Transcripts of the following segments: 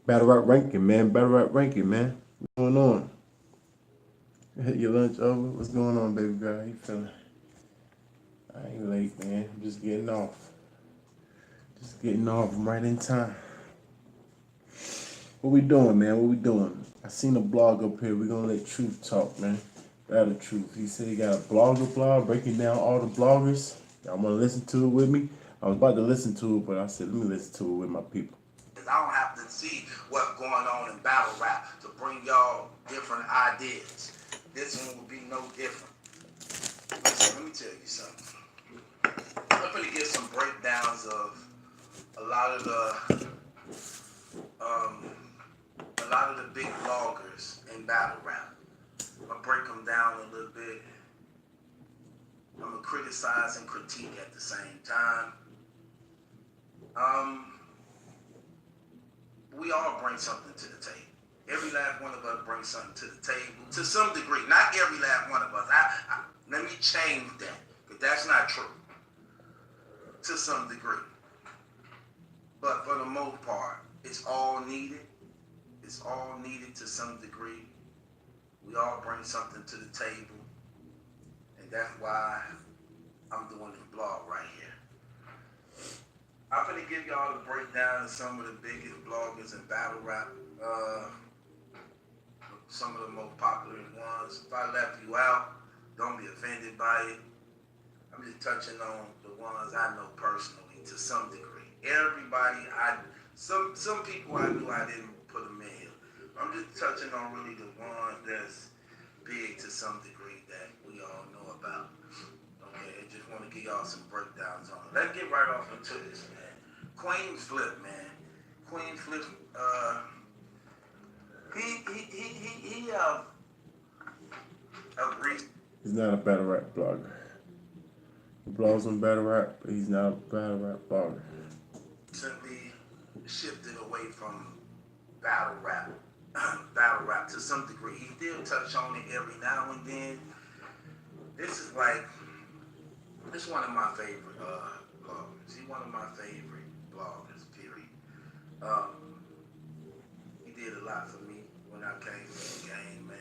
Battle rap ranking, man. Battle rap ranking, man. What's going on? Your lunch over? What's going on, baby girl? How you feeling? I ain't late, man. I'm just getting off. Just getting off. I'm right in time. What we doing, man? What we doing? I seen a blog up here. We gonna let Truth talk, man. Battle Truth. He said he got a blog breaking down all the bloggers. Y'all wanna listen to it with me? I was about to listen to it, but I said let me listen to it with my people. I don't have to see what's going on in battle rap to bring y'all different ideas. This one will be no different. Listen, let me tell you something. I'm going to get some breakdowns of a lot of the big bloggers in battle rap. I'm gonna break them down a little bit. I'm gonna criticize and critique at the same time. We all bring something to the table. Every last one of us brings something to the table to some degree. Not every last one of us. Let me change that, because that's not true. To some degree. But for the most part, it's all needed. It's all needed to some degree. We all bring something to the table. And that's why I'm doing this blog right here. I'm going to give y'all the breakdown of some of the biggest bloggers in battle rap. Some of the most popular ones. If I left you out, don't be offended by it. I'm just touching on the ones I know personally to some degree. Everybody, some people I knew I didn't put them in here. I'm just touching on really the ones that's big to some degree that we all know about. Okay, I just want to give y'all some breakdowns on it. Let's get right off into this, man. Queen Flip, man. Queen Flip, he agreed. He's not a battle rap blogger. He blogs on battle rap, but he's not a battle rap blogger. Recently shifted away from battle rap to some degree. He still touch on it every now and then. This is one of my favorite bloggers. He's one of my favorite bloggers, period. He did a lot for me when I came to the game, man.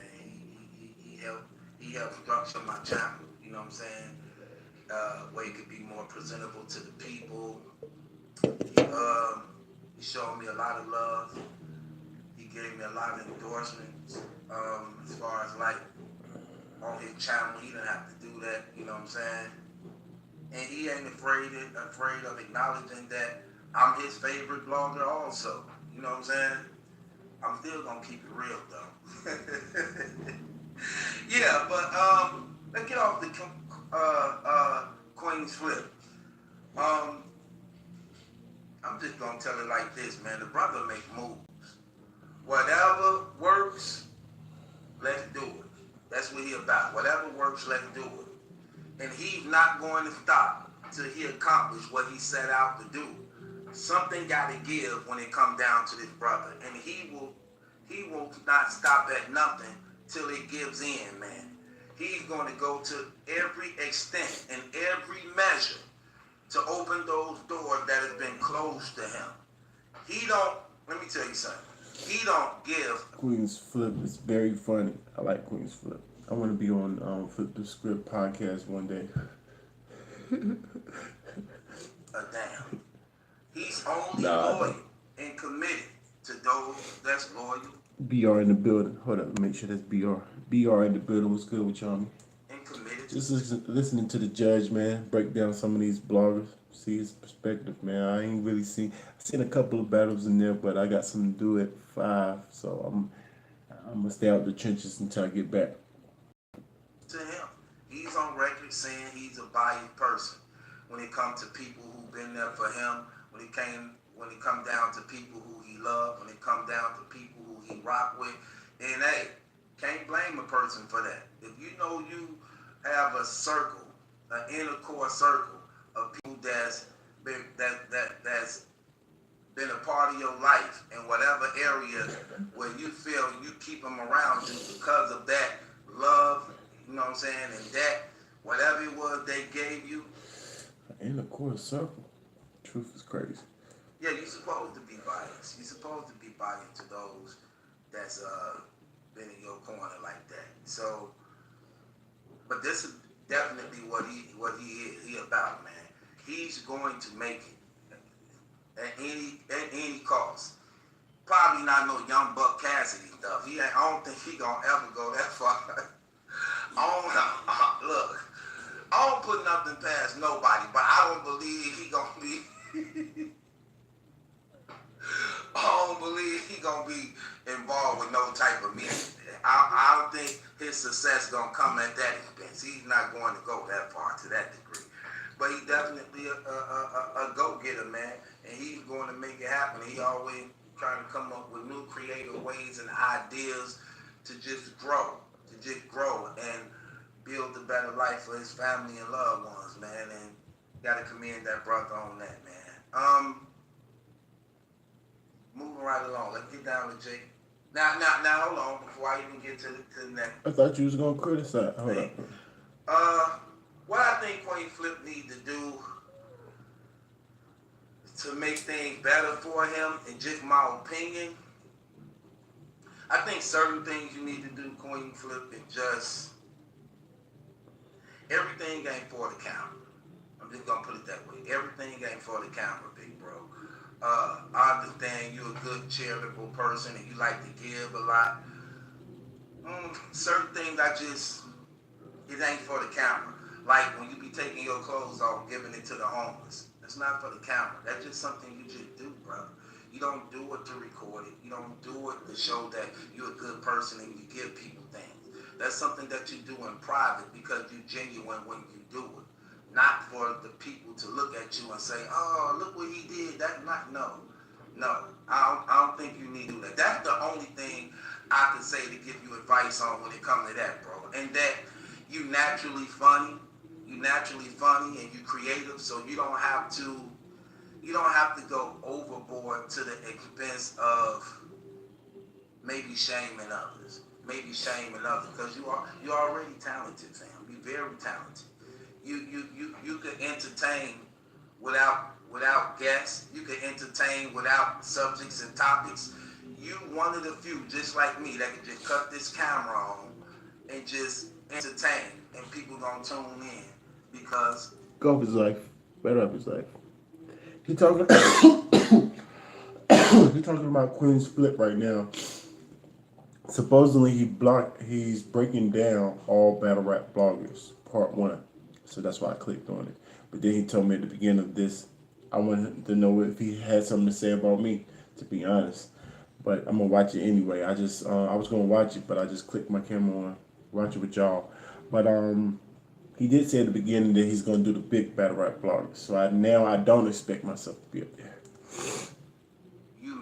He helped structure my channel, you know what I'm saying? Where it could be more presentable to the people. He showed me a lot of love. He gave me a lot of endorsements. As far as like on his channel, he didn't have to do that, you know what I'm saying? And he ain't afraid of acknowledging that I'm his favorite blogger also. You know what I'm saying? I'm still gonna keep it real though. Yeah, but let's get off the Queen's Flip. I'm just gonna tell it like this, man. The brother make moves. Whatever works, let's do it. That's what he about. Whatever works, let's do it. And he's not going to stop till he accomplishes what he set out to do. Something got to give when it comes down to this brother, and he will not stop at nothing till it gives in, man. He's going to go to every extent and every measure to open those doors that have been closed to him. Let me tell you something. He don't give. Queen's Flip is very funny. I like Queen's Flip. I want to be on Flip the Script podcast one day. Damn. He's only loyal and committed to those that's loyal. BR in the building. Hold up, make sure that's BR. BR in the building. What's good with y'all? And committed. Just listening to the judge, man. Break down some of these bloggers. See his perspective, man. I ain't really seen a couple of battles in there, but I got something to do at 5, so I'm gonna stay out the trenches until I get back. To him, he's on record saying he's a biased person when it comes to people who've been there for him. When it come down to people who he loved, when it come down to people who he rock with, and hey, can't blame a person for that. If you know you have a circle, an inner core circle of people that's been a part of your life in whatever area where you feel you keep them around you because of that love, you know what I'm saying, and that whatever it was they gave you. In the core circle. Truth is crazy. Yeah, you're supposed to be biased. You're supposed to be biased to those that's been in your corner like that. So, but this is definitely what he is. He about, man. He's going to make it at any cost. Probably not no young Buck Cassidy stuff. I don't think he gonna ever go that far. Look, I don't put nothing past nobody, but I don't believe he gonna be. I don't believe he gonna be involved with no type of media. I don't think his success gonna come at that expense. He's not going to go that far to that degree. But he definitely a go-getter, man, and he's going to make it happen. He always trying to come up with new creative ways and ideas to just grow and build a better life for his family and loved ones, man. And got to commend that brother on that, man. Moving right along. Let's get down to Jake. Now, hold on. Before I even get to the next. I thought you was gonna criticize. Hold up. What I think Queen Flip needs to do to make things better for him, in just my opinion, I think certain things you need to do, Queen Flip, is just everything ain't for the camera. I'm just gonna put it that way. Everything ain't for the camera, big bro. I understand you're a good charitable person and you like to give a lot. Certain things it ain't for the camera. Like when you be taking your clothes off, giving it to the homeless. It's not for the camera. That's just something you just do, brother. You don't do it to record it. You don't do it to show that you're a good person and you give people things. That's something that you do in private because you're genuine when you do it. Not for the people to look at you and say, oh, look what he did. No. I don't think you need to do that. That's the only thing I can say to give you advice on when it comes to that, bro. And that you naturally funny and you creative, so you don't have to go overboard to the expense of maybe shaming others, because you're already talented, fam. You're very talented. You can entertain without guests. You can entertain without subjects and topics. You one of the few, just like me, that can just cut this camera on and just entertain, and people gonna tune in because Go up his life. Better up his life. He talking. He talking about Queen's Flip right now. Supposedly he's breaking down all battle rap bloggers, part 1. So that's why I clicked on it. But then he told me at the beginning of this, I wanted to know if he had something to say about me, to be honest. But I'm gonna watch it anyway. I was gonna watch it, but I just clicked my camera on, watch it with y'all. But he did say at the beginning that he's gonna do the big battle rap bloggers. So I don't expect myself to be up there. You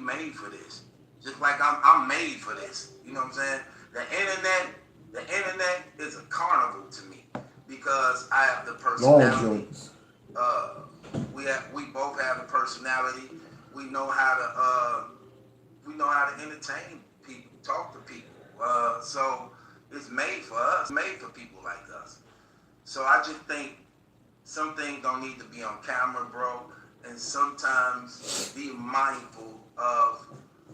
made for this. Just like I'm made for this. You know what I'm saying? The internet is a carnival to me because I have the personality. We both have the personality. We know how to entertain people, talk to people. So it's made for us, made for people like us. So I just think some things don't need to be on camera, bro. And sometimes be mindful of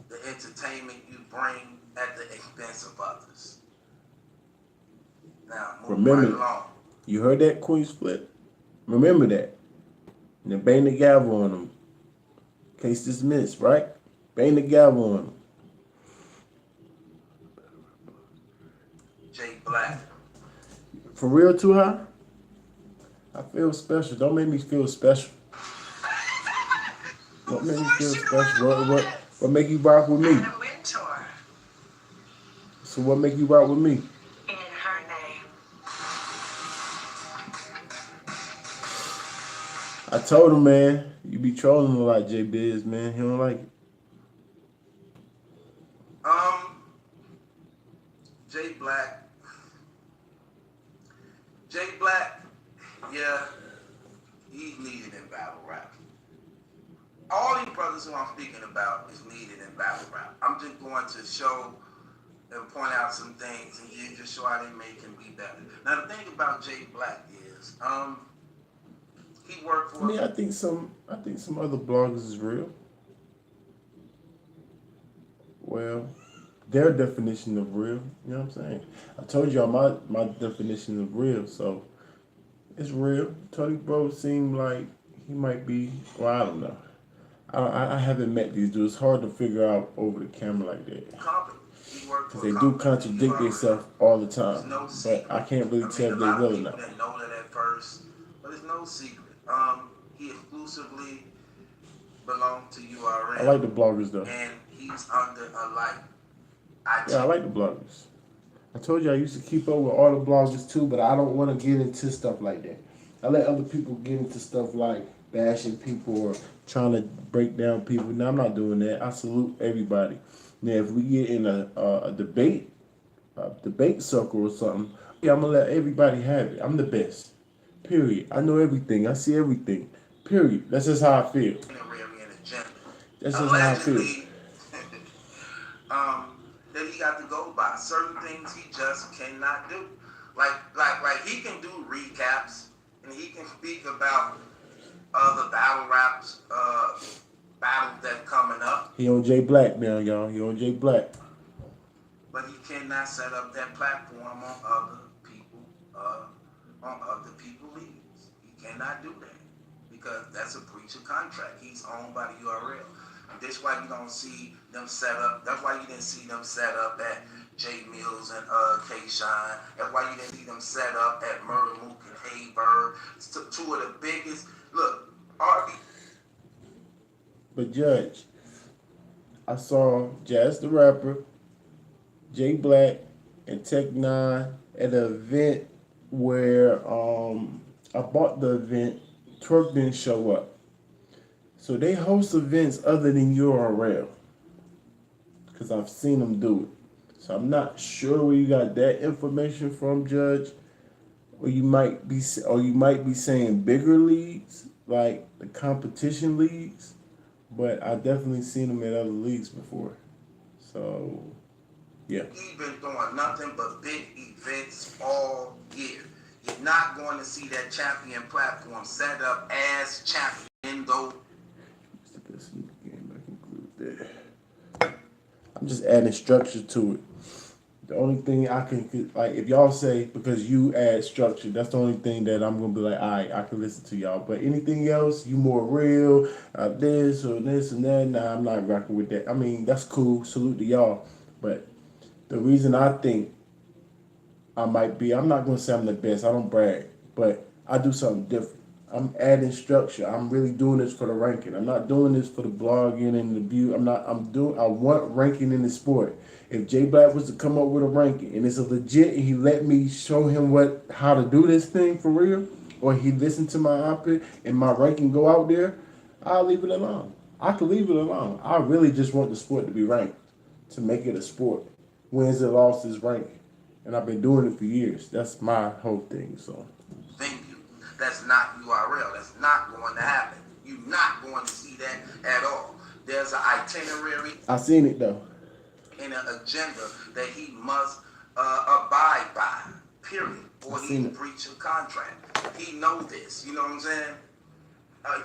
the entertainment you bring at the expense of others. Now, remember, right along. You heard that, Queen's Flip? Remember that. And then bang the gavel on him. Case dismissed, right? Bang the gavel on him. Jay Black. For real, too high? I feel special. Don't make me feel special. Don't make me feel special. What make you rock with me? So what make you rock with me? In her name. I told him, man, you be trolling a lot, J Biz, man. He don't like it. Jay Black, yeah, he's needed in battle rap. All these brothers who I'm speaking about is needed in battle rap. I'm just going to show and point out some things and just show how they make him be better. Now the thing about Jay Black is, He worked I for. mean, I think some other bloggers is real. Well, their definition of real. You know what I'm saying? I told y'all my definition of real, so it's real. Tony Bro seemed like he might be. Well, I don't know. I haven't met these dudes. It's hard to figure out over the camera like that Company. He worked because for a they do company. contradict themselves all the There's time. no But secret. I can't really I tell mean, a if they lot of will or people not. didn't know that at first, but it's no secret. He exclusively belonged to URL. I like the bloggers though. And he's under a light. Yeah, I like the bloggers. I told you I used to keep up with all the bloggers too, but I don't want to get into stuff like that. I let other people get into stuff like bashing people or trying to break down people. No, I'm not doing that. I salute everybody. Now, if we get in a debate circle or something, yeah, I'm gonna let everybody have it. I'm the best. Period. I know everything. I see everything. Period. That's just how I feel. Agenda. That's just how I feel. Allegedly, that he got to go by. Certain things he just cannot do. Like he can do recaps and he can speak about the battle raps, battles that's coming up. He on Jay Black now, y'all. He on Jay Black. But he cannot set up that platform on other people leads. He cannot do that because that's a breach of contract. He's owned by the URL. That's why you don't see them set up. That's why you didn't see them set up at Jay Mills and K-Shine. That's why you didn't see them set up at Murder Mook and Hayberg. Two of the biggest. Look, RB. But Judge, I saw Jazz the Rapper, Jay Black, and Tech Nine at an event where I bought the event. Twerk didn't show up. So they host events other than URL. Because I've seen them do it. So I'm not sure where you got that information from, Judge. Or you might be saying bigger leagues, like the competition leagues. But I definitely seen them at other leagues before. So, yeah. He's been doing nothing but big events all year. You're not going to see that champion platform set up as champion, though. I'm just adding structure to it. The only thing I can, like, if y'all say, because you add structure, that's the only thing that I'm going to be like, all right, I can listen to y'all. But anything else, you more real, this or this and that, nah, I'm not rocking with that. I mean, that's cool. Salute to y'all. But the reason I think I might be, I'm not going to say I'm the best. I don't brag. But I do something different. I'm adding structure. I'm really doing this for the ranking. I'm not doing this for the blogging and the view. I want ranking in the sport. If Jay Black was to come up with a ranking and it's a legit and he let me show him how to do this thing for real, or he listened to my op-ed and my ranking go out there, I'll leave it alone. I can leave it alone. I really just want the sport to be ranked, to make it a sport. Wins and losses ranking. And I've been doing it for years. That's my whole thing. So Venue. That's not URL. That's not going to happen. You're not going to see that at all. There's an itinerary. I seen it though. And an agenda that he must abide by. Period. Or he's breach of contract. He knows this. You know what I'm saying?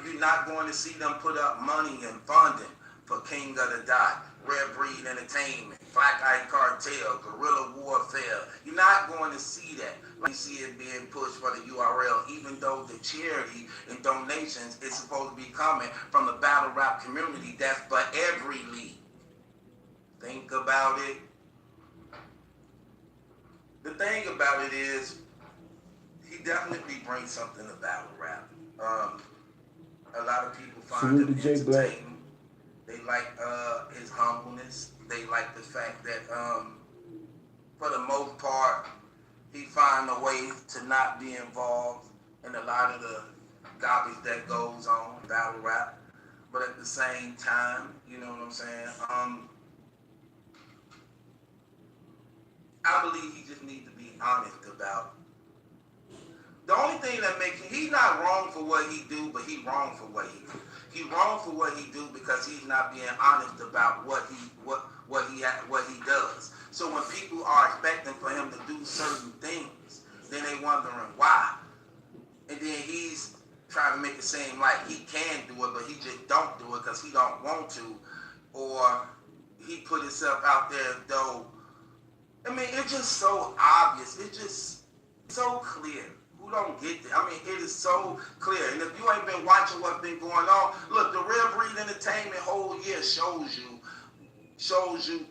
You're not going to see them put up money and funding for King of the Dot, Red Breed Entertainment, Black Eye Cartel, Guerrilla Warfare. You're not going to see that. You see it being pushed for the URL, even though the charity and donations is supposed to be coming from the battle rap community. That's for every league. Think about it. The thing about it is, he definitely brings something to battle rap. A lot of people find him entertaining. They like his humbleness. They like the fact that, for the most part, he find a way to not be involved in a lot of the garbage that goes on in battle rap. But at the same time, you know what I'm saying? I believe he just needs to be honest about. The only thing that makes him, he's not wrong for what he do, but he's wrong for what he do. He's wrong for what he do because he's not being honest about what he does. So when people are expecting for him to do certain things, then they wondering why. And then he's trying to make it seem like he can do it, but he just don't do it because he don't want to, or he put himself out there though. I mean, it's just so obvious. It's just so clear. Who don't get that? I mean, it is so clear. And if you ain't been watching what's been going on, look, the Real Breed Entertainment whole year shows you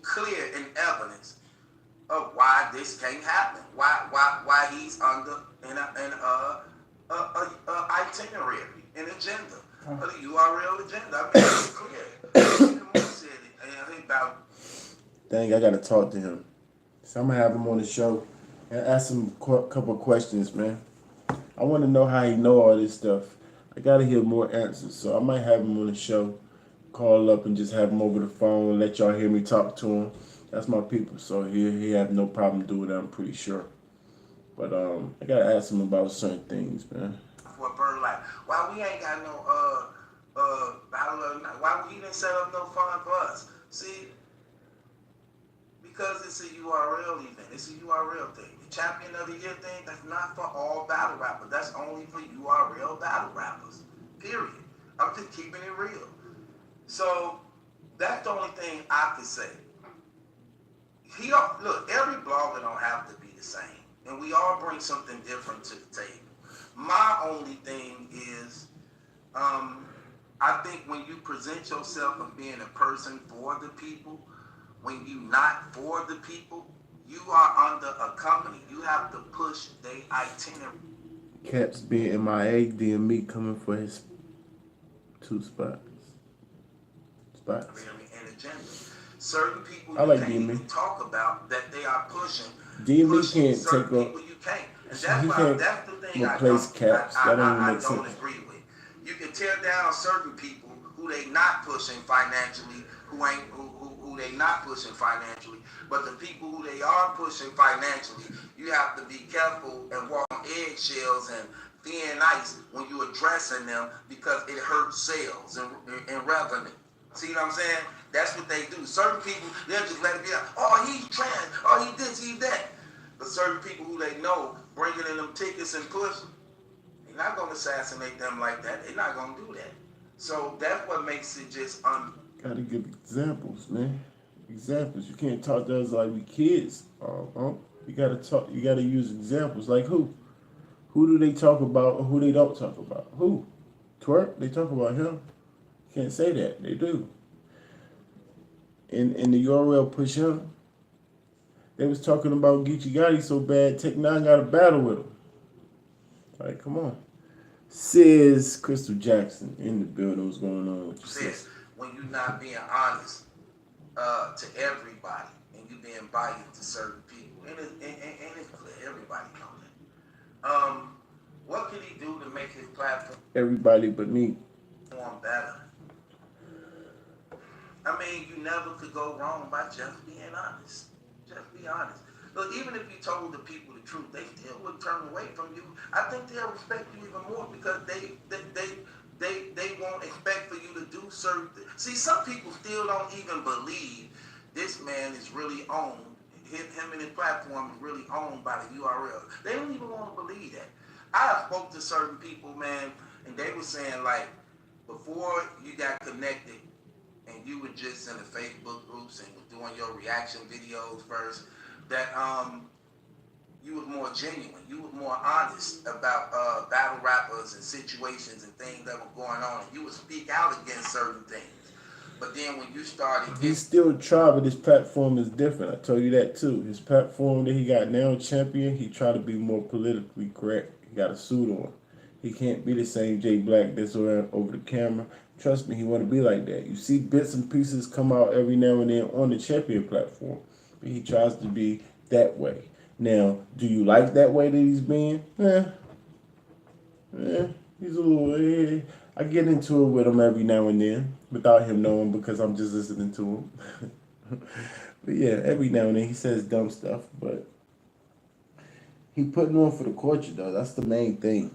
clear and evidence of why this can't happen. Why he's under an itinerary, an agenda, a URL agenda. I mean, it's clear. Said it, and about. Dang, I gotta talk to him. So I'm gonna have him on the show and ask him a couple of questions, man. I want to know how he know all this stuff. I gotta hear more answers, so I might have him on the show. Call up and just have him over the phone. Let y'all hear me talk to him. That's my people, so he have no problem doing that. I'm pretty sure. But I gotta ask him about certain things, man. For a bird life, why we ain't got no battle of the night? Why he didn't set up no fun for us? See, because it's a URL event. It's a URL thing. The Champion of the Year thing, that's not for all battle rappers. That's only for URL battle rappers. Period. I'm just keeping it real. So that's the only thing I can say. Look, every blogger don't have to be the same. And we all bring something different to the table. My only thing is, I think when you present yourself as being a person for the people, when you not for the people, you are under a company. You have to push their itinerary. Caps being MIA, DME coming for his 2 spots. And agenda. Certain people I like you can't DME. even talk about that they are pushing. DME can't certain take people up. you can't. And He that's can't the thing replace Caps. That don't even make don't sense. agree with. You can tear down certain people who they not pushing financially, who they not pushing financially, but the people who they are pushing financially, you have to be careful and walk on eggshells and thin ice when you're addressing them because it hurts sales and revenue. See what I'm saying? That's what they do. Certain people, they'll just let it be like, oh, he's trans, oh, he this, he that. But certain people who they know, bringing in them tickets and pushing, they're not going to assassinate them like that. They're not going to do that. So that's what makes it just Gotta give examples, man. Examples. You can't talk to us like we kids. You gotta talk. You gotta use examples. Like who? Who do they talk about or who they don't talk about? Who? Twerk? They talk about him. Can't say that. They do. In the URL push him. They was talking about Geechee Gotti so bad, Tech Nine got a battle with him. Like, come on. Sis Crystal Jackson in the building. What's going on with you, sis? When you're not being honest to everybody and you being biased to certain people. And it's clear, everybody knows that. What can he do to make his platform? Everybody but me. Better. I mean, you never could go wrong by just being honest. Just be honest. Look, even if you told the people the truth, they still would turn away from you. I think they'll respect you even more because they won't expect for you to do certain things. See, some people still don't even believe this man is really owned. Him and his platform is really owned by the URL. They don't even want to believe that. I spoke to certain people, man, and they were saying, like, before you got connected and you were just in the Facebook groups and were doing your reaction videos first, that you were more genuine. You were more honest about battle rappers and situations and things that were going on. And you would speak out against certain things. But then when you started... He's still tried, but his platform is different. I told you that too. His platform that he got now, Champion, he tried to be more politically correct. He got a suit on. He can't be the same Jay Black that's around over the camera. Trust me, he want to be like that. You see bits and pieces come out every now and then on the Champion platform. But he tries to be that way. Now, do you like that way that he's being? He's a little... I get into it with him every now and then without him knowing because I'm just listening to him. But yeah, every now and then he says dumb stuff, but he putting on for the culture though. That's the main thing.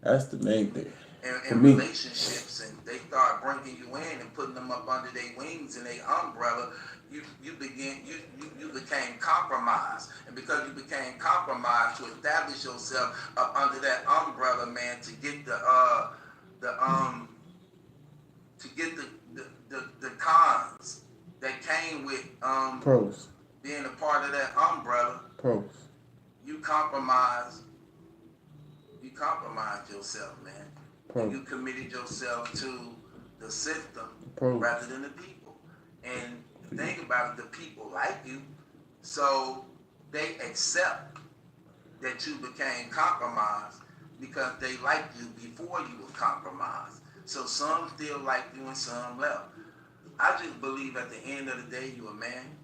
That's the main thing. For in me, relationships, and they start bringing you in and putting them up under their wings and their umbrella, you became compromised, and because you became compromised, to establish yourself up under that umbrella, man, to get the to get the cons that came with pros, being a part of that umbrella. pros. You compromise yourself, man. Pros. You committed yourself to the system Pros. rather than the people. And the thing about it, the people like you, so they accept that you became compromised because they liked you before you were compromised. So some still like you and some left. I just believe at the end of the day, you're a man,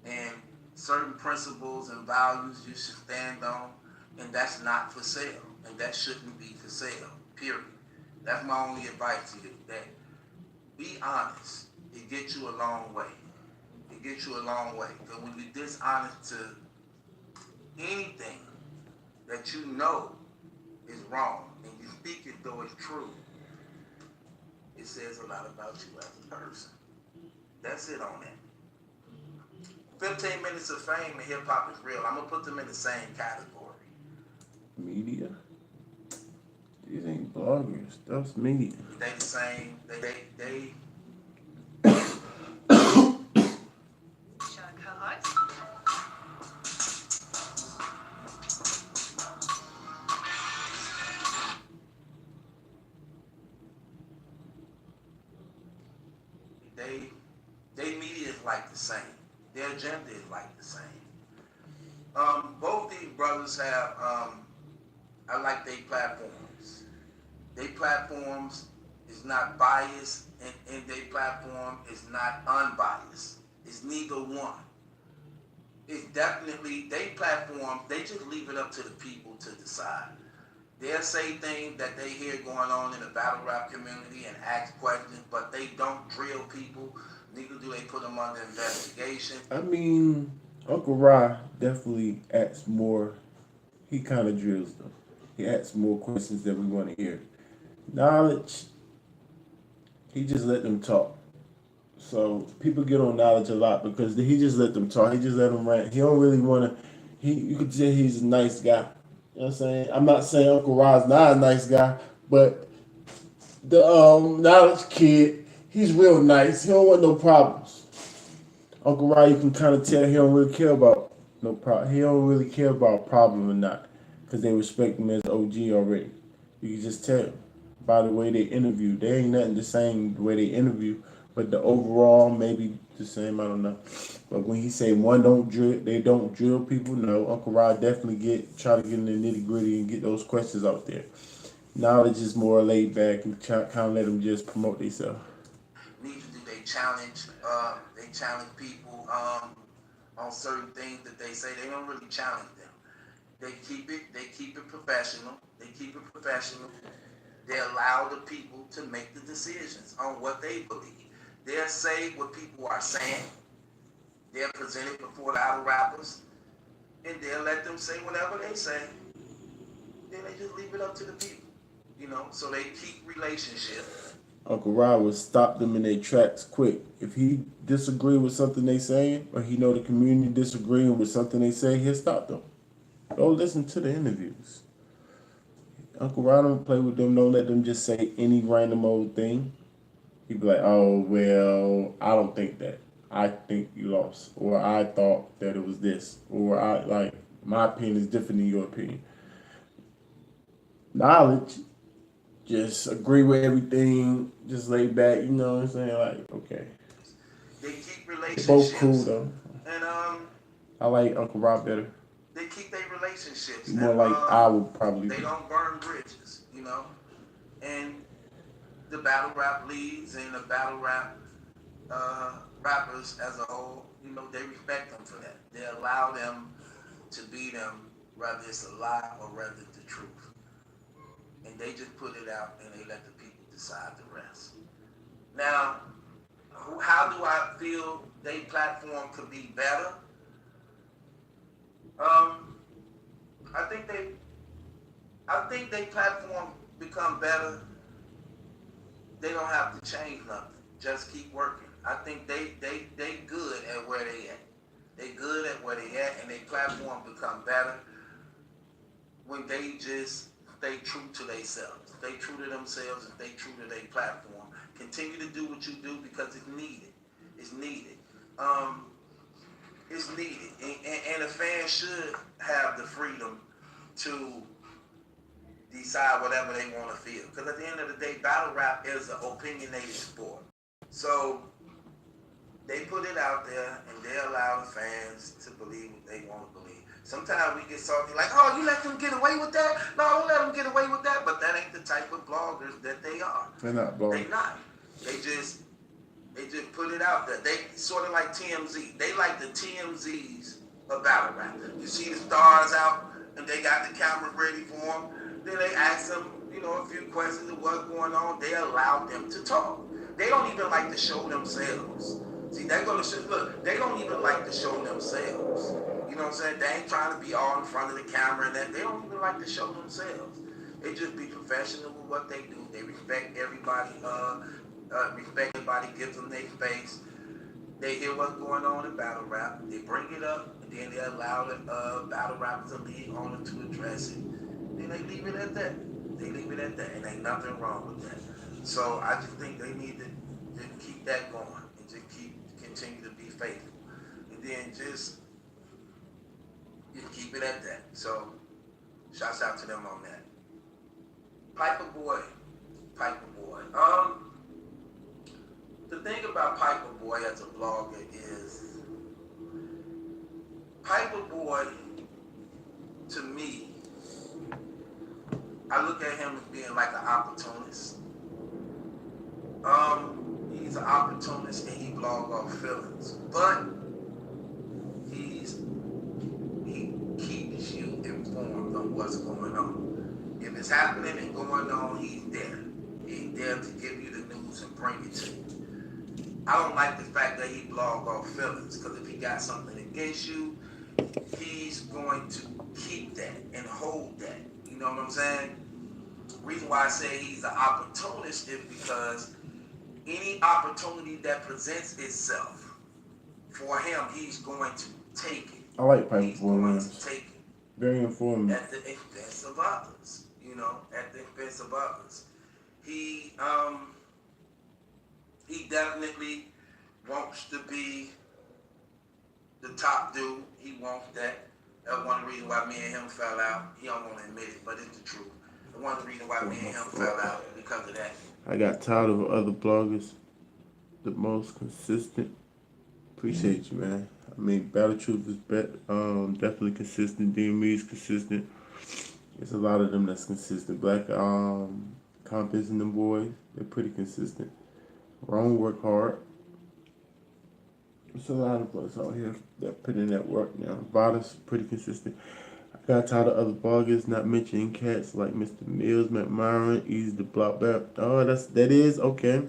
and certain principles and values you should stand on, and that's not for sale, and that shouldn't be for sale, period. That's my only advice to you, that be honest. It gets you a long way. It gets you a long way. Because when you're dishonest to anything that you know is wrong, and you speak it though it's true, it says a lot about you as a person. That's it on that. 15 minutes of fame and hip hop is real. I'm gonna put them in the same category. Media. These ain't bloggers. That's media. They the same. They. They media is like the same. Their agenda is like the same. Both these brothers have, I like their platforms. Their platforms is not biased, and their platform is not unbiased. It's neither one. It's definitely, their platform, they just leave it up to the people to decide. They'll say things that they hear going on in the battle rap community and ask questions, but they don't drill people. Neither do they put them under investigation. I mean, Uncle Ra definitely asks more. He kind of drills them. He asks more questions that we want to hear. Knowledge, he just let them talk. So people get on Knowledge a lot because he just let them talk. He just let them rant. He don't really want to. You could say he's a nice guy. You know what I'm saying? I'm not saying Uncle Ra's not a nice guy, but the Knowledge kid, he's real nice. He don't want no problems. Uncle Ra, you can kind of tell he don't really care about no problem. He don't really care about problem or not, because they respect him as OG already. You can just tell by the way they interview. They ain't nothing the same the way they interview, but the overall maybe the same. I don't know. But when he say one don't drill, they don't drill people. No, Uncle Rod definitely try to get in the nitty gritty and get those questions out there. Knowledge is more laid back and kind of let them just promote themselves. Neither do they challenge. They challenge people on certain things that they say. They don't really challenge them. They keep it professional. They allow the people to make the decisions on what they believe. They'll say what people are saying. They'll present it before the other rappers, and they'll let them say whatever they say. Then they just leave it up to the people, so they keep relationships. Uncle Rod would stop them in their tracks quick. If he disagree with something they saying, or he know the community disagreeing with something they say, he'll stop them. Don't listen to the interviews. Uncle Rod don't play with them. Don't let them just say any random old thing. He'd be like, oh, well, I don't think that. I think you lost. Or I thought that it was this. Or my opinion is different than your opinion. Knowledge, just agree with everything, just lay back, you know what I'm saying? Like, okay. They keep relationships. They're both cool, though. And I like Uncle Rob better. They keep their relationships. More like I would probably They don't burn bridges, And the battle rap leads and the battle rap rappers as a whole, they respect them for that. They allow them to be them, whether it's a lie or whether it's the truth. And they just put it out and they let the people decide the rest. Now, how do I feel their platform could be better? I think they platform become better they don't have to change nothing. Just keep working. I think they good at where they at. They good at where they at, and their platform become better when they just stay true to themselves. Stay true to themselves and stay true to their platform. Continue to do what you do because it's needed. It's needed. It's needed. And the fans should have the freedom to decide whatever they want to feel. Because at the end of the day, battle rap is an opinionated sport. So they put it out there and they allow the fans to believe what they want to believe. Sometimes we get salty like, oh, you let them get away with that? No, don't let them get away with that. But that ain't the type of bloggers that they are. They're not bloggers. They not. They just put it out there. They sort of like TMZ. They like the TMZs of battle rap. You see the stars out and they got the camera ready for them. Then they ask them, a few questions of what's going on. They allow them to talk. They don't even like to show themselves. See, they're gonna show, look, they don't even like to show themselves. You know what I'm saying? They ain't trying to be all in front of the camera and that. They don't even like to show themselves. They just be professional with what they do. They respect everybody, gives them their space. They hear what's going on in battle rap. They bring it up, and then they allow the battle rappers and league owner to address it. Then they leave it at that. And ain't nothing wrong with that. So I just think they need to keep that going and just continue to be faithful. And then just keep it at that. So shouts out to them on that. Piper Boy. The thing about Piper Boy as a blogger is Piper Boy, to me, I look at him as being like an opportunist. He's an opportunist and he blog off feelings, but he keeps you informed on what's going on. If it's happening and going on, he's there. He's there to give you the news and bring it to you. I don't like the fact that he blog off feelings, because if he got something against you, he's going to keep that and hold that. You know what I'm saying? The reason why I say he's an opportunist is because any opportunity that presents itself for him, he's going to take it. I like Piper He's Boy, going man. to take it. Very informative. At the expense of others. At the expense of others. He definitely wants to be the top dude. He wants that. That's one of the reasons why me and him fell out. He don't want to admit it, but it's the truth. That's one of the reasons why me and him fell out because of that. I got tired of other bloggers. The most consistent. Appreciate you, man. I mean, Battle Truth is definitely consistent. DME is consistent. There's a lot of them that's consistent. Black Compass and them boys, they're pretty consistent. Rome work hard. There's a lot of us out here that put in that work now. Vada's pretty consistent. I got tired of other bloggers not mentioning cats like Mr. Mills, Matt Myron, Easy the Block Back. Oh, that is okay.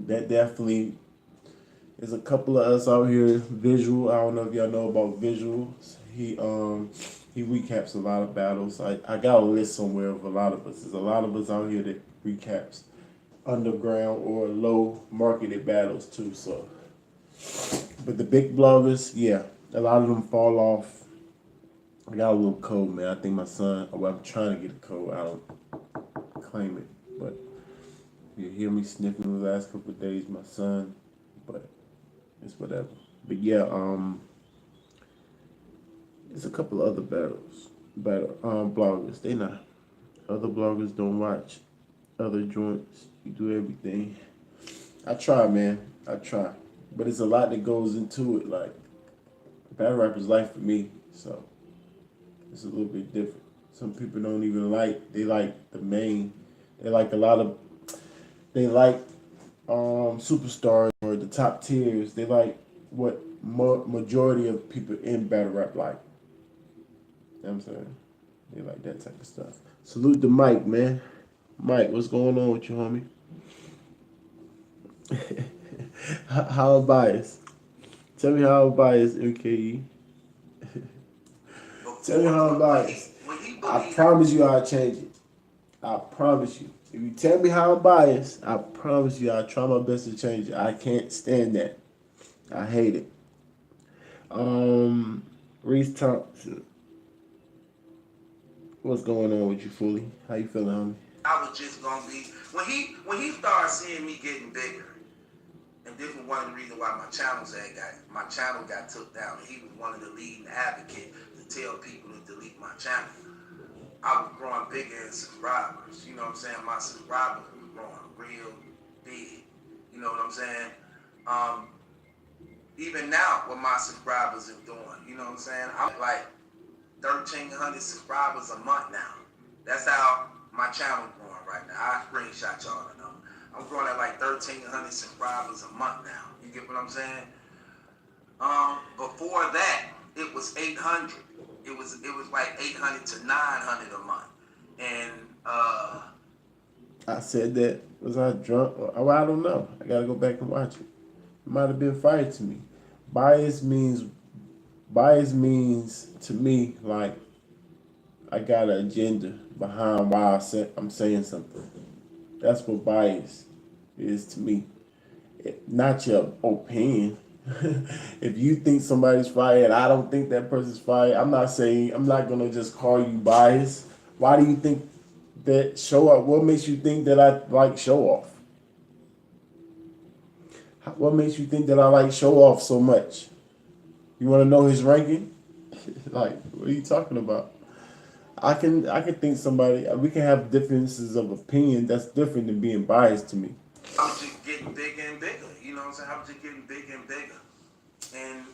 That definitely is a couple of us out here. Visual. I don't know if y'all know about Visuals. He recaps a lot of battles. I got a list somewhere of a lot of us. There's a lot of us out here that recaps underground or low marketed battles too. So, but the big bloggers, yeah, a lot of them fall off. I got a little cold, man. I think my son. Well, I'm trying to get a cold. I don't claim it, but you hear me sniffing the last couple of days, my son. But it's whatever. But yeah, there's a couple of other bloggers. They not. Other bloggers don't watch other joints. You do everything. I try, man. I try. But it's a lot that goes into it. Like, battle rap is life for me. So, it's a little bit different. Some people don't even like, they like the main. They like superstars or the top tiers. They like what majority of people in battle rap like. You know what I'm saying? They like that type of stuff. Salute to Mike, man. Mike, what's going on with you, homie? How biased? Tell me how I'm biased, MKE. Tell me how I'm biased. I promise you I'll change it. I promise you. If you tell me how I'm biased, I promise you I'll try my best to change it. I can't stand that. I hate it. Reese Thompson, what's going on with you, Fully? How you feeling, homie? I was just gonna be when he started seeing me getting bigger, and this was one of the reasons why my channel got took down. And he was one of the leading advocates to tell people to delete my channel. I was growing bigger in subscribers. You know what I'm saying? My subscribers was growing real big. You know what I'm saying? Even now, what my subscribers are doing, you know what I'm saying? I'm like 1,300 subscribers a month now. That's how my channel growing right now. I screenshot y'all to know. I'm growing at like 1,300 subscribers a month now. You get what I'm saying? Before that, it was 800. It was like 800 to 900 a month. And I said that. Was I drunk? Well, I don't know. I gotta go back and watch it. It might have been fire to me. Bias means to me like I got an agenda behind why I'm saying something. That's what bias is to me. Not your opinion. If you think somebody's fired, I don't think that person's fired. I'm not gonna just call you biased. Why do you think that show off? What makes you think that I like show off? What makes you think that I like show off so much? You want to know his ranking? Like, what are you talking about? I can think somebody. We can have differences of opinion. That's different than being biased to me. I was just getting bigger and bigger. You know what I'm saying? I was just getting bigger and bigger. And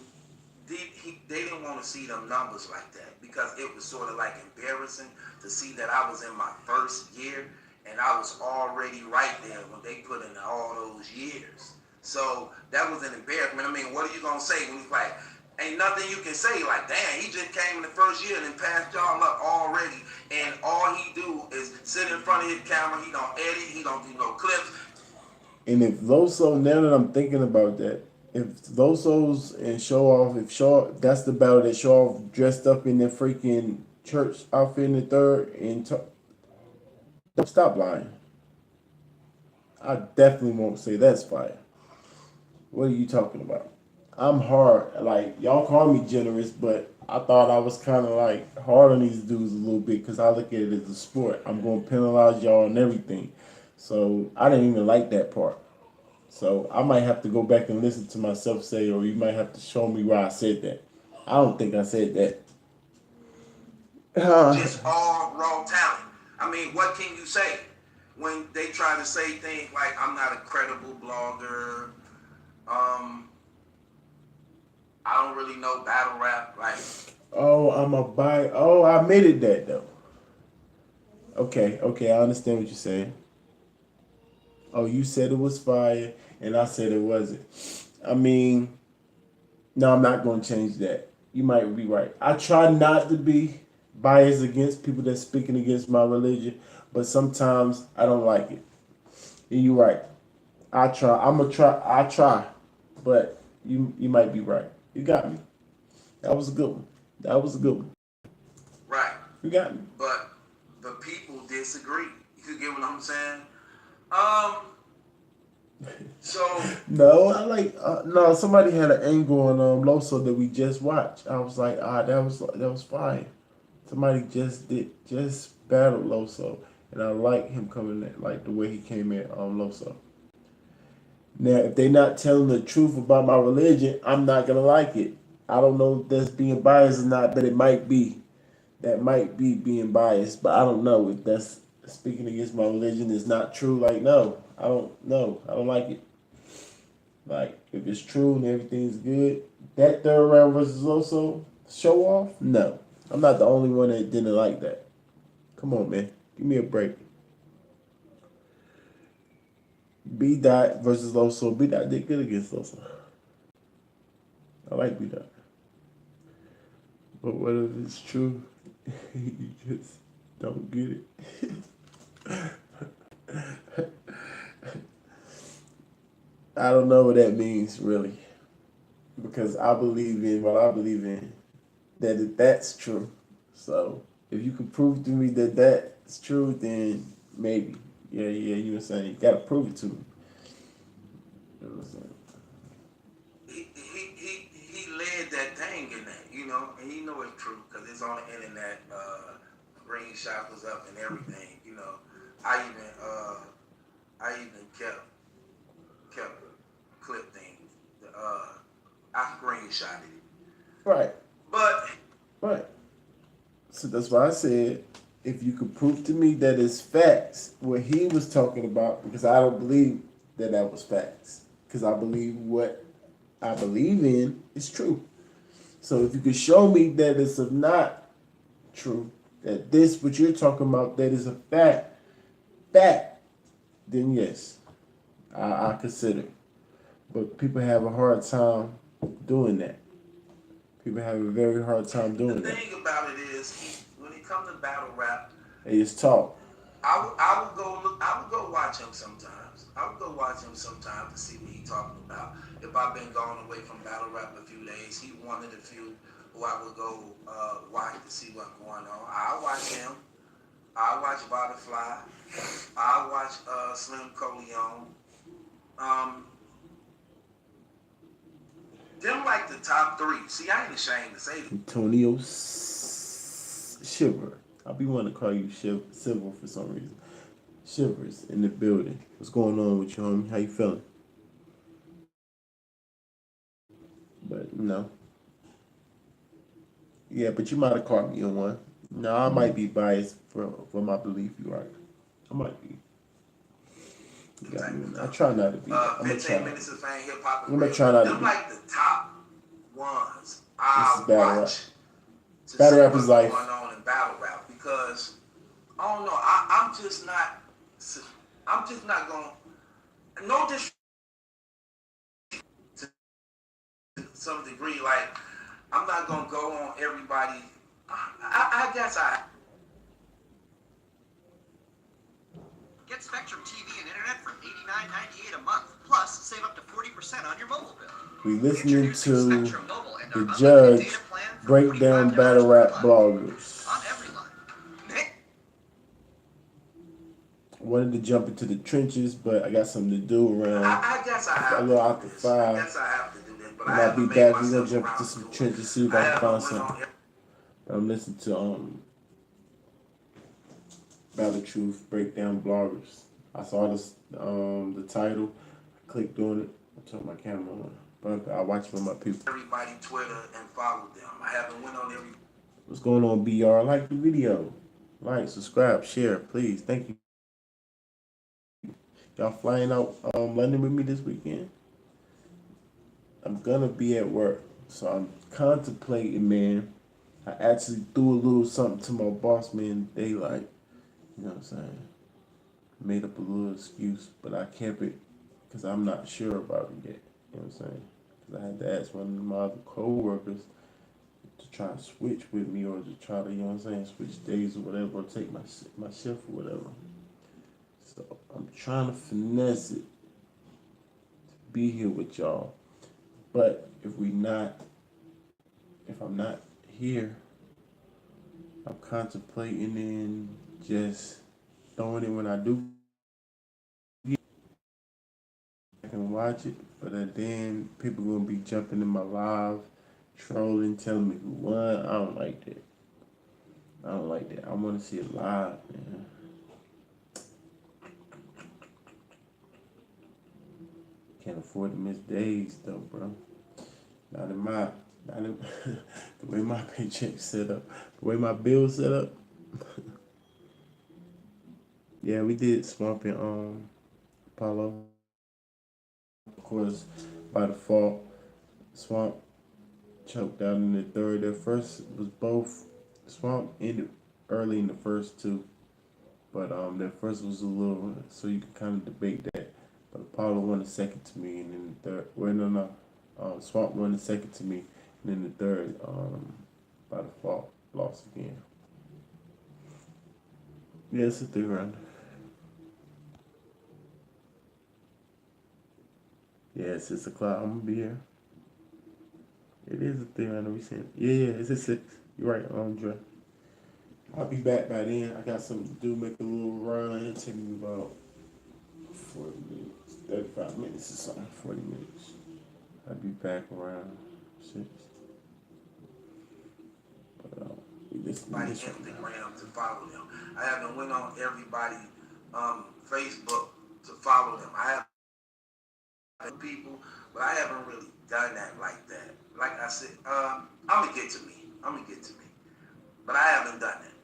they didn't want to see them numbers like that because it was sort of like embarrassing to see that I was in my first year and I was already right there when they put in all those years. So that was an embarrassment. I mean, what are you going to say when he's like, ain't nothing you can say like, damn, he just came in the first year and then passed y'all up already. And all he do is sit in front of his camera. He don't edit. He don't do no clips. And if Loso, now that I'm thinking about that, if Loso's and that's the battle that Show Off dressed up in their freaking church outfit in the third, and don't stop lying. I definitely won't say that's fire. What are you talking about? I'm hard. Like, y'all call me generous, but I thought I was kind of like hard on these dudes a little bit because I look at it as a sport. I'm going to penalize y'all and everything. So I didn't even like that part. So I might have to go back and listen to myself say, or you might have to show me where I said that. I don't think I said that. Just all raw talent. I mean, what can you say when they try to say things like, I'm not a credible blogger, I don't really know battle rap, like. Oh, I admitted that though. Okay, I understand what you're saying. Oh, you said it was fire, and I said it wasn't. I mean, no, I'm not going to change that. You might be right. I try not to be biased against people that's speaking against my religion, but sometimes I don't like it. And you're right. I try, but you might be right. You got me. That was a good one. Right. You got me. But the people disagree. You get what I'm saying? So no, I like no. Somebody had an angle on Loso that we just watched. I was like, that was fire. Somebody just battled Loso, and I like him coming in, like the way he came in Loso. Now, if they not telling the truth about my religion, I'm not gonna like it. I don't know if that's being biased or not, but it might be. That might be being biased, but I don't know if that's speaking against my religion is not true. Like, no, I don't know. I don't like it. Like, if it's true and everything's good, that third round versus also Show Off? No. I'm not the only one that didn't like that. Come on, man. Give me a break. B Dot versus Loso. B Dot did good against Loso. I like B Dot. But what if it's true? You just don't get it. I don't know what that means, really. Because I believe in what I believe in. That that's true. So if you can prove to me that that's true, then maybe. You were saying you gotta prove it to me. You know what I'm saying? He led that thing in that, you know, and you know it's true because it's on the internet. Green shot was up and everything, you know. I even kept clip things. I screenshotted it, Right. but Right. So that's why I said, if you could prove to me that it's facts, what he was talking about, because I don't believe that was facts. Because I believe what I believe in is true. So if you could show me that it's not true, that this, what you're talking about, that is a fact, then yes, I consider. But people have a hard time doing that. People have a very hard time the doing that. thing about it is, when it comes to battle rap, They just talk. I would go watch him sometimes. I would go watch him sometimes to see what he talking about. If I've been gone away from battle rap a few days, he one of the few who I would go watch to see what's going on. I'll watch him. I'll watch Butterfly. I'll watch Slim Coleon. Um, them like the top three. See, I ain't ashamed to say that. Antonio Shiver. I be wanting to call you Silver for some reason. Shivers in the building. What's going on with you, homie? How you feeling? But no. Yeah, but you might have caught me on one. No, I might be biased for my belief. You right. I might be. You got me. I try not to be. I'm gonna 15 try. minutes of fame, hip hop. I'm gonna try not to Them be. like the top ones This is I battle rap. watch to Battle see rap what's is life. going on in battle rap because I don't know. I'm just not going. No disrespect to some degree. Like I'm not gonna go on everybody. I guess I. Get Spectrum TV and internet for $89.98 a month. Plus, save up to 40% on your mobile bill. We listening Introducing to Spectrum Mobile and our the unlimited judge data plan for break down $45 battle per rap month bloggers. on every line. Wanted to jump into the trenches, but I got something to do around I guess I have a to little do after this. I 5. guess I have to do this, but When I I haven't be made back, we're gonna myself jump around into to some do it. trenches, see if I I can haven't find went something. on. I'm listening to Battle Truth Breakdown Bloggers. I saw this the title, I clicked on it, I turned my camera on. But I watch for my people. Everybody Twitter and follow them. I haven't went on every. What's going on, BR? Like the video. Like, subscribe, share, please. Thank you. Y'all flying out London with me this weekend? I'm gonna be at work, so I'm contemplating, man. I actually threw a little something to my boss, man. They like, you know what I'm saying? Made up a little excuse, but I kept it because I'm not sure about it yet. You know what I'm saying? Because I had to ask one of my other co-workers to try to switch with me or to try to, you know what I'm saying, switch days or whatever, or take my shift or whatever. So I'm trying to finesse it to be here with y'all. But if I'm not here, I'm contemplating in just throwing it when I do. I can watch it, but then people gonna be jumping in my live, trolling, telling me who won. I don't like that. I don't like that. I want to see it live, man. Can't afford to miss days though, bro. Not in my, not in the way my paycheck set up, the way my bills set up. Yeah, we did Swamp and Apollo. Of course, by default, Swamp choked out in the third. Their first was both Swamp ended early in the first two, but their first was a little, so you can kind of debate that. But Apollo won the second to me, and then the third. Well, no. Swamp won the second to me, and then the third, by default, lost again. Yeah, it's a 3 round. Yeah, it's 6 o'clock. I'm gonna be here. It is a 3 round. We said, yeah, it's a 6. You're right, Dre. I'll be back by then. I got something to do, make a little run. It'll take me about 40 minutes, 35 minutes or something, 40 minutes. I'll be back around 6. But we listen to By this right now. Instagram to follow them. I haven't went on everybody Facebook to follow them. I have people, but I haven't really done that like that. Like I said, I'm gonna get to me. But I haven't done it.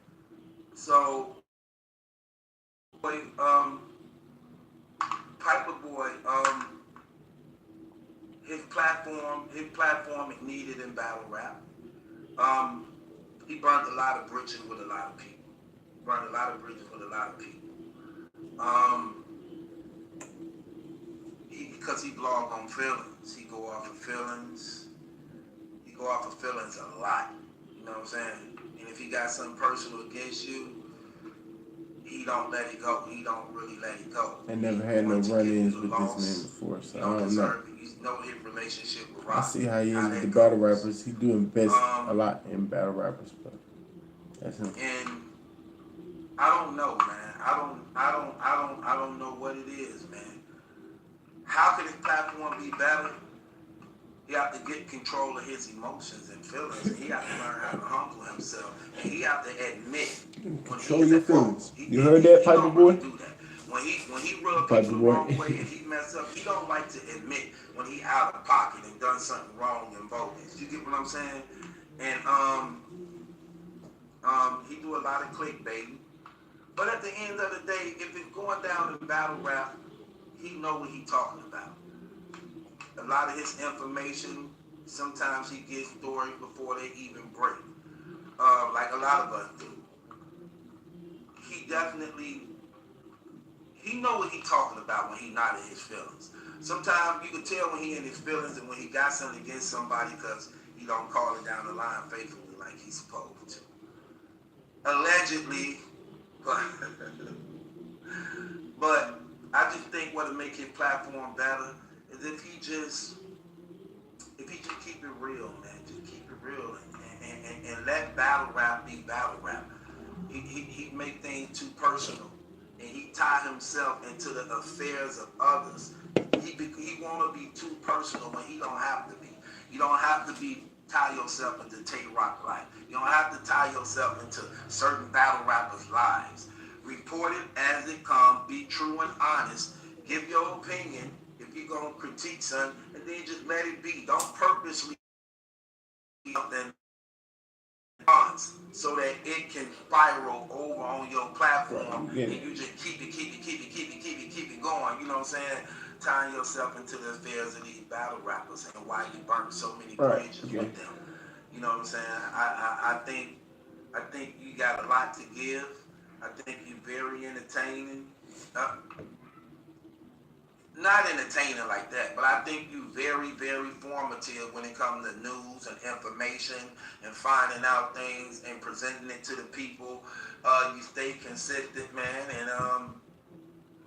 So, Piper Boy, his platform is needed in battle rap. He burned a lot of bridges with a lot of people. Because he blog on feelings. He go off of feelings a lot. You know what I'm saying? And if he got something personal against you, he don't let it go. He don't really let it go. I never had no run-ins with this man before, so I don't know. You know his relationship with I Rock. see how he is with the battle rappers. He do invest a lot in battle rappers, but that's him. And I don't know, man. I don't know what it is, man. How can his platform be better? He have to get control of his emotions and feelings. And he have to learn how to humble himself. And he have to admit Control your feelings. You heard that, Piper Boy? Really do that. When he rub people the wrong way and he mess up, he don't like to admit when he out of pocket and done something wrong and bogus. You get what I'm saying? And he do a lot of clickbait. But at the end of the day, if it's going down in battle rap, he know what he talking about. A lot of his information, sometimes he gets stories before they even break. Like a lot of us do. He know what he talking about when he not in his feelings. Sometimes you can tell when he in his feelings and when he got something against somebody because he don't call it down the line faithfully like he's supposed to. Allegedly, but I just think what'll make his platform better is if he just keep it real, man. Just keep it real and let battle rap be battle rap. He make things too personal, and he tie himself into the affairs of others. He want to be too personal when he don't have to be. You don't have to tie yourself into Tay-Rock life. You don't have to tie yourself into certain battle rappers' lives. Report it as it comes. Be true and honest. Give your opinion if you're gonna critique something, and then just let it be. Don't purposely something so that it can spiral over on your platform, and you just keep it going. You know what I'm saying? Tying yourself into the affairs of these battle rappers and why you burn so many bridges with them. You know what I'm saying? I think you got a lot to give. I think you're very entertaining. Not entertaining like that, but I think you very, very formative when it comes to news and information and finding out things and presenting it to the people. You stay consistent, man, and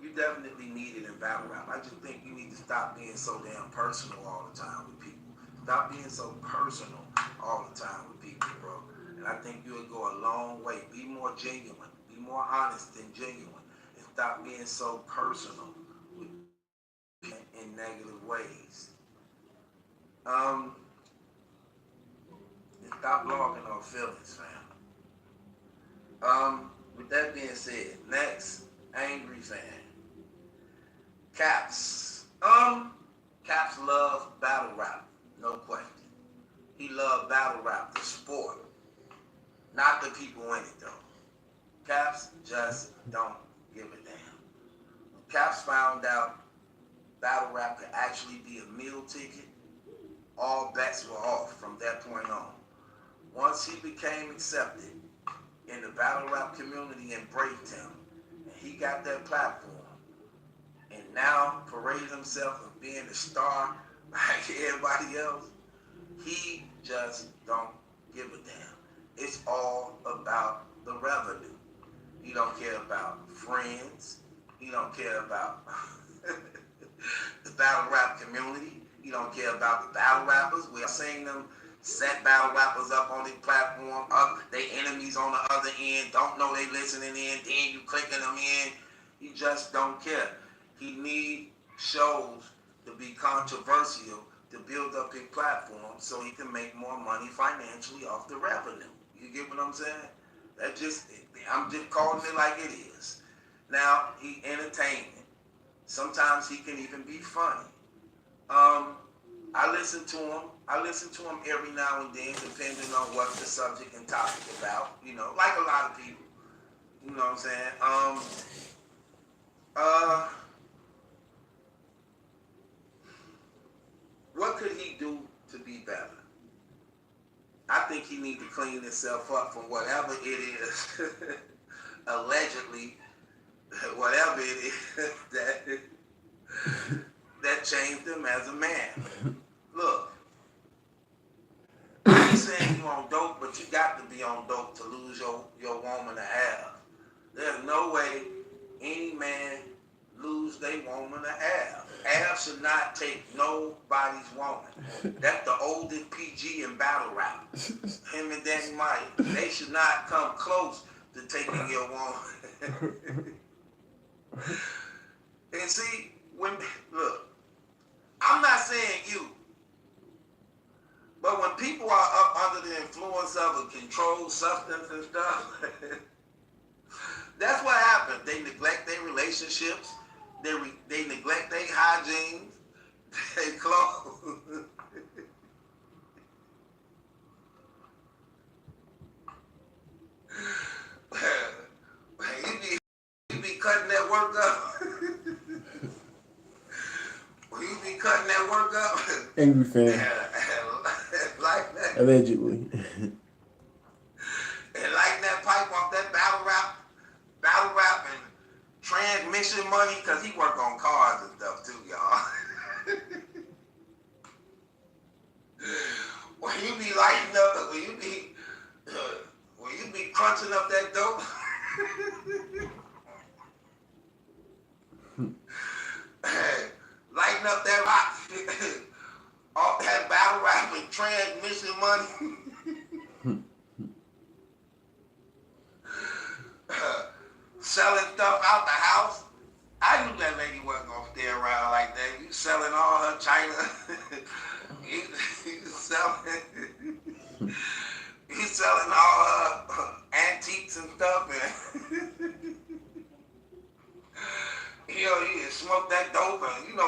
you definitely need it in battle rap. I just think you need to stop being so damn personal all the time with people. Stop being so personal all the time with people, bro. And I think you'll go a long way. Be more genuine. Be more honest and genuine. And stop being so personal with in negative ways. And stop blogging on feelings, fam. With that being said, next, Angry Fan. Caps. Caps love battle rap, no question. He loved battle rap, the sport, not the people in it though. Caps just don't give a damn. When Caps found out battle rap could actually be a meal ticket, all bets were off from that point on. Once he became accepted in the battle rap community, embraced him, and he got that platform, and now paraded himself of being a star like everybody else, he just don't give a damn. It's all about the revenue. He don't care about friends. He don't care about the battle rap community. He don't care about the battle rappers. We're seeing them set battle rappers up on the platform, they enemies on the other end, don't know they listening in, then you clicking them in. He just don't care. He need shows to be controversial to build up his platform so he can make more money financially off the revenue. You get what I'm saying? I'm just calling it like it is. Now, he entertaining. Sometimes he can even be funny. I listen to him. I listen to him every now and then, depending on what the subject and topic about. You know, like a lot of people. You know what I'm saying? What could he do to be better? I think he needs to clean himself up from whatever it is, allegedly, whatever it is that changed him as a man. Look, I ain't saying you on dope, but you got to be on dope to lose your woman to have. There's no way any man lose their woman to have. Av should not take nobody's woman. That's the oldest PG in battle rap. Him and Danny Meyer. They should not come close to taking your woman. And see, look, I'm not saying you, but when people are up under the influence of a controlled substance and stuff, that's what happens. They neglect their relationships. They neglect their hygiene, their clothes. You be cutting that work up. You be cutting that work up. Angry fan. Like that. Allegedly. And lighting that pipe off that battle rap and transmission money, because he work on cars and stuff too, y'all. When you be lighting up, when you be crunching up that dope, lighting up that rock, off that battle rap and transmission money. Selling stuff out the house. I knew that lady wasn't gonna stay around like that. You selling all her china. you selling all her antiques and stuff. And you smoke that dope, and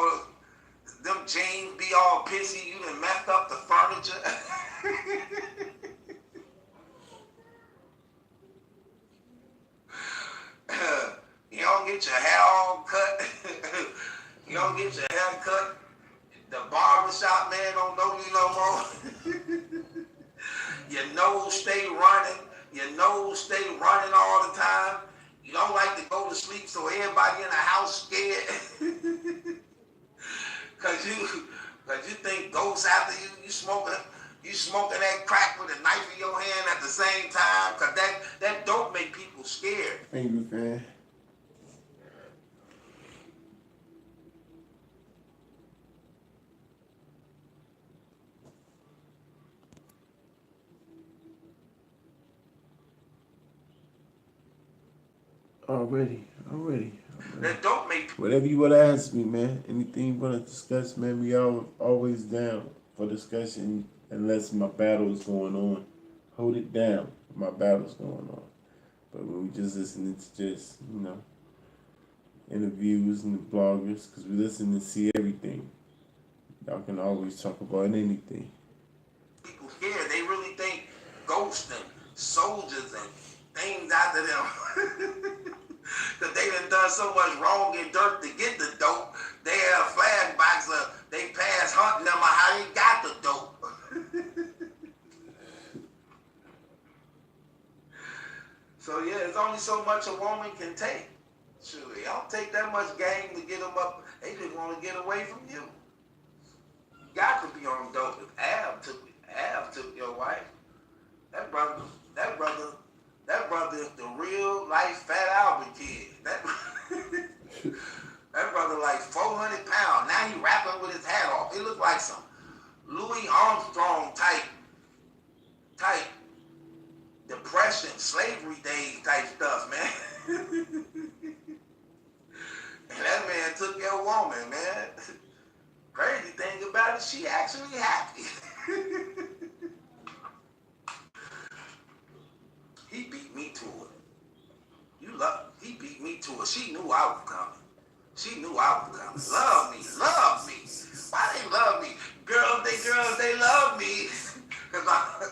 them jeans be all pissy. You done messed up the furniture. You don't get your hair all cut. You don't get your hair cut. The barbershop man don't know you no more. Your nose stay running. Your nose stay running all the time. You don't like to go to sleep, so everybody in the house scared. Cause you think ghosts after you. You smoking that crack with a knife in your hand at the same time. Cause that dope make people scared. Angry fan. Already. That dope make people. Whatever you want to ask me, man. Anything you want to discuss, man, we always down for discussion unless my battle is going on. Hold it down. My battle's going on. But when we just listening to interviews and the bloggers, because we listen to see everything. Y'all can always talk about anything. People scared. They really think ghosts and soldiers and things after them. Because they done so much wrong and dirt to get the dope. They have flashbacks of they passed hunting them on how they got the dope. So yeah, there's only so much a woman can take. Sure, they don't take that much game to get them up. They just want to get away from you. You got to be on dope. If Av took your wife, that brother is the real life Fat Albert kid. That brother like 400 pounds. Now he rapping with his hat off. He look like some Louis Armstrong type oppression, slavery days type stuff, man. And that man took your woman, man. Crazy thing about it, she actually happy. He beat me to it. He beat me to it. She knew I was coming. She knew I was coming. Love me, love me. Why they love me? Girls, they love me. Cause I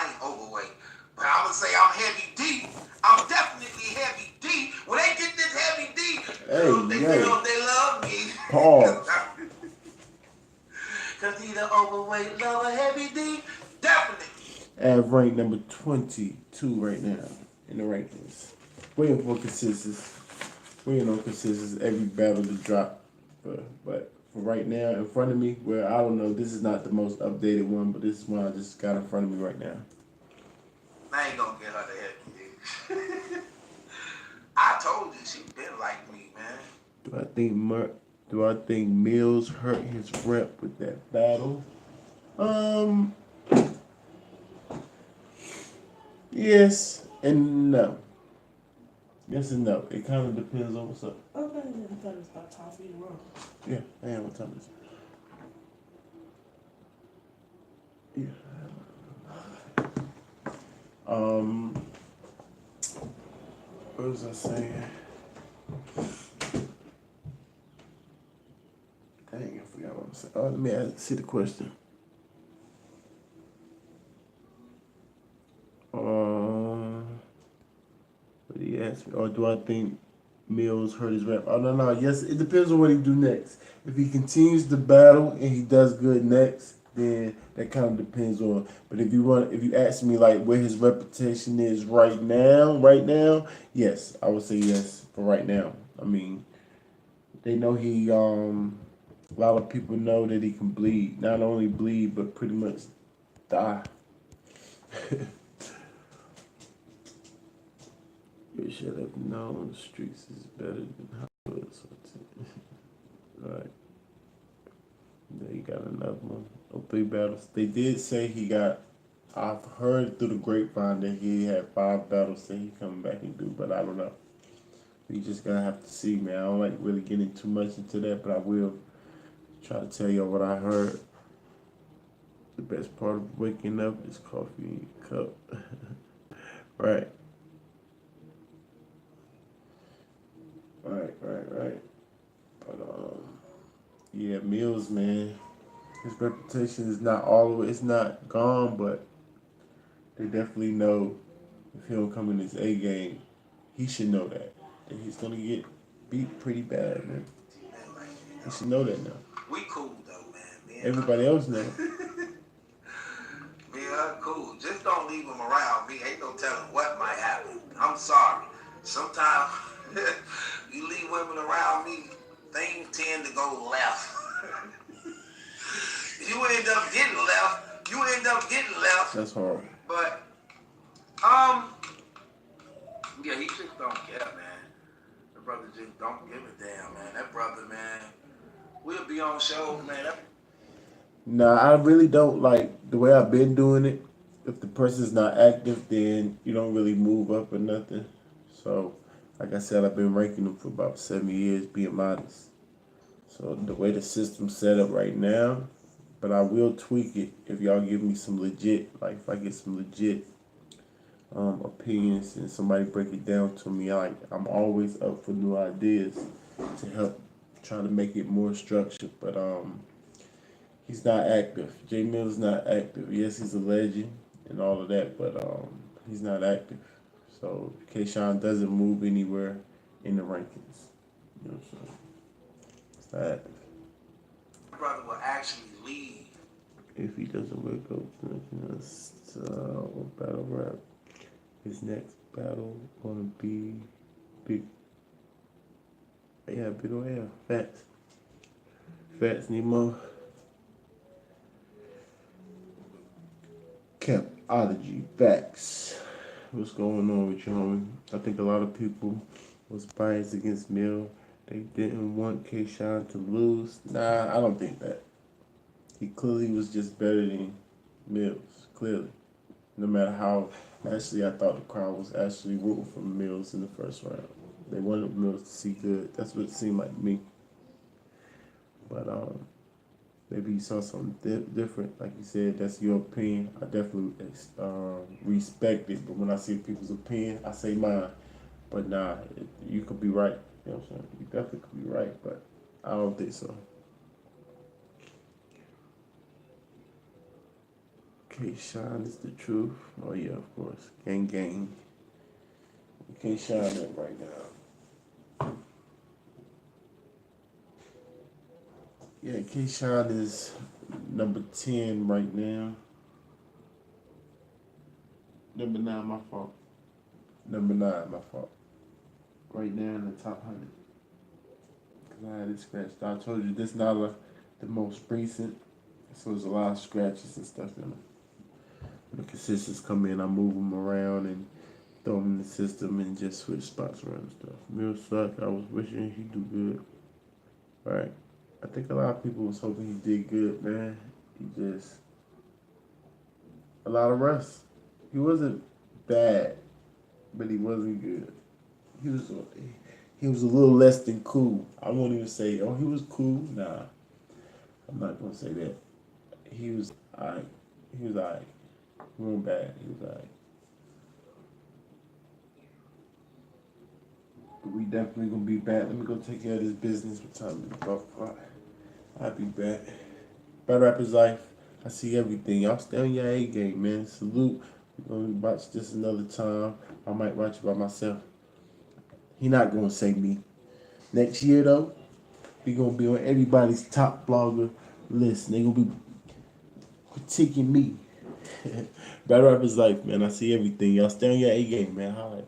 ain't overweight. But I'm gonna say I'm heavy deep. I'm definitely heavy deep. When they get this heavy deep, girls, they love me. Pause. Cause he's an overweight lover, heavy deep. Definitely. Av ranked number 22 right now in the rankings. Waiting for consensus. Waiting on consensus. Every battle to drop. But for right now, in front of me, well, I don't know. This is not the most updated one, but this is one I just got in front of me right now. I ain't gonna get her the heavy dude. I told you she been like me, man. Do I think Mills hurt his rep with that battle? Yes and no. Yes and no. It kind of depends on what's up. Okay, I thought it was about top of the world. Yeah, I am. What time is it? Yeah. What was I saying? Dang, I forgot what I'm saying. Let me see the question. What did he ask me? Or do I think Mills hurt his rep? Oh, no. Yes, it depends on what he do next. If he continues the battle and he does good next, then that kind of depends on. But if you ask me like where his reputation is right now, yes, I would say yes for right now. I mean, they know he a lot of people know that he can bleed. Not only bleed, but pretty much die. You should have known the streets is better than Hollywood. Right. Then you got another one. 3 battles. They did say he got. I've heard through the grapevine that he had 5 battles that he coming back and do, but I don't know. We just gonna have to see, man. I don't like really getting too much into that, but I will try to tell you what I heard. The best part of waking up is coffee in your cup. Right. Right. But yeah, Mills, man, his reputation is not all the way. It's not gone, but they definitely know if he don't come in his A game, he should know that he's gonna get beat pretty bad, man. He should know that now. We cool though, man. Everybody else know. Yeah, cool. Just don't leave them around me. Ain't no telling what might happen. I'm sorry. Sometimes you leave women around me, things tend to go left. You end up getting left. That's hard. But yeah, he just don't care, man. The brother just don't give a damn, man. That brother, man, we'll be on shows, man. Nah, I really don't like the way I've been doing it. If the person's not active, then you don't really move up or nothing. So, like I said, I've been ranking them for about 7 years, being modest. So the way the system's set up right now, but I will tweak it if y'all give me some legit, like if I get some legit opinions and somebody break it down to me. I'm always up for new ideas to help try to make it more structured. But he's not active. Jay Mills not active. Yes, he's a legend and all of that, but he's not active. So Kayshawn doesn't move anywhere in the rankings. You know what I'm saying? It's not active. My brother will actually leave. If he doesn't wake up to the next battle rap, his next battle gonna be big. Yeah, big old L. Fats Nemo. Capology. Facts. What's going on with you, homie? I think a lot of people was biased against Mill. They didn't want Kayshawn to lose. Nah, I don't think that. He clearly was just better than Mills. Clearly. No matter how, actually, I thought the crowd was actually rooting for Mills in the first round. They wanted Mills to see good. That's what it seemed like to me. But maybe you saw something different. Like you said, that's your opinion. I definitely respect it. But when I see people's opinion, I say mine. But nah, you could be right. You know what I'm saying? You definitely could be right, but I don't think so. K-Shine is the truth. Oh yeah, of course. Gang gang. You can't shine that right now. Yeah, K-Shine is number 10 right now. Number 9, my fault. Number 9, my fault. Right now in the top 100. Because I had it scratched. I told you this not the most recent. So there's a lot of scratches and stuff in it. When the consistents come in, I move them around and throw them in the system and just switch spots around and stuff. Mills suck. I was wishing he'd do good. Right. I think a lot of people was hoping he did good, man. He just a lot of rust. He wasn't bad, but he wasn't good. He was a little less than cool. I won't even say, oh, he was cool. Nah, I'm not gonna say that. He was alright. He was alright. He wasn't bad. He was alright. But we definitely gonna be back. Let me go take care of this business. What time is it? I'll be back. Battle Rappers Life. I see everything. Y'all stay on your A game, man. Salute. We're gonna watch this another time. I might watch it by myself. He not gonna say me. Next year though, we gonna be on everybody's top blogger list. They gonna be critiquing me. Battle Rappers Life, man. I see everything. Y'all stay on your A game, man. Holla.